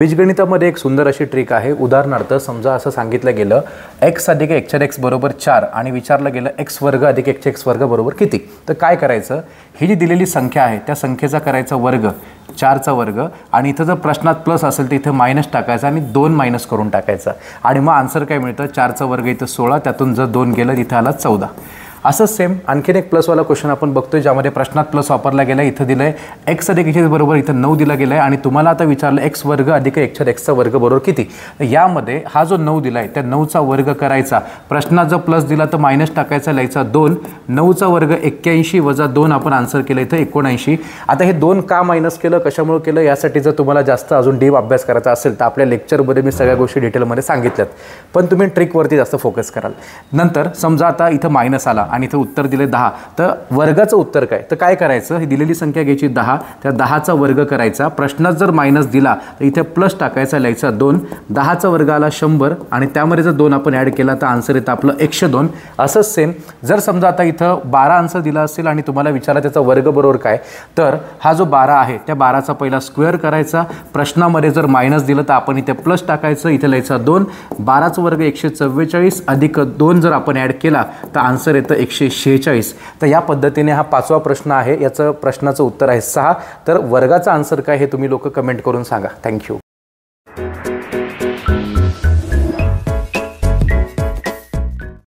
बीजगणितामध्ये एक सुंदर अशी ट्रिक आहे। उदाहरणार्थ समजा असं सांगितलं गेलं x अधिक x बरोबर 4 आणि विचारलं गेलं x वर्ग अधिक x वर्ग बरोबर किती। तर काय करायचं, ही जी दिलेली संख्या आहे त्या संख्येचा करायचा वर्ग 4 चा वर्ग आणि इथं जर प्रश्नात प्लस असेल तर इथे मायनस टाकायचा आणि 2 मायनस करून टाकायचा आणि मग आन्सर काय मिळतं 4 चा वर्ग इथं 16, त्यातून जर 2 गेलं तिथे आला 14। असं सेम आणखीन एक प्लसवाला क्वेश्चन आपण बघतोय ज्यामध्ये प्रश्नात प्लस वापरला गेला। इथं दिलंय x अधिक x बरोबर इथं 9 दिला गेलाय आणि तुम्हाला आता विचारलं x वर्ग अधिक x चा वर्ग बरोबर किती। यामध्ये हा जो 9 दिलाय त्या 9 चा वर्ग करायचा, प्रश्नात जर प्लस दिला तर मायनस टाकायचा, लिहायचा 2, 9 चा वर्ग 81 वजा 2 आपण आन्सर केलं इथं 79। आता हे 2 का मायनस केलं, कशामुळे केलं, यासाठी जर तुम्हाला जास्त अजून डीप अभ्यास करायचा असेल तर आपल्या लेक्चरमध्ये मी सगळ्या गोष्टी डिटेलमध्ये सांगितल्यात, पण तुम्ही ट्रिकवरती जास्त फोकस कराल। नंतर समजा आता इथं मायनस आला आणि इथं उत्तर दिले 10, तर वर्गाचं उत्तर काय, तर काय करायचं, ही दिलेली संख्या घ्यायची 10, त्या 10 चा वर्ग करायचा, प्रश्नात जर मायनस दिला तर इथे प्लस टाकायचा, लिहायचा 2, 10 चा वर्ग आला 100 आणि त्यामध्ये जर 2 आपण ॲड केला तर आन्सर येतं आपलं 102। असंच सेम जर समजा आता इथं 12 आन्सर दिला असेल आणि तुम्हाला विचारला त्याचा वर्ग बरोबर काय, तर हा जो 12 आहे त्या 12 चा पहिला स्क्वेअर करायचा, प्रश्नामध्ये जर मायनस दिलं तर आपण इथे प्लस टाकायचं, इथे लिहायचा 2, 12 चा वर्ग 144 अधिक 2 जर आपण ॲड केला तर आन्सर येतं 146। तर या पद्धतीने हा 5वा प्रश्न आहे, याचं प्रश्नाचं उत्तर आहे 6। तर वर्गाचा आन्सर काय हे तुम्ही लोक कमेंट करून सांगा। थँक्यू।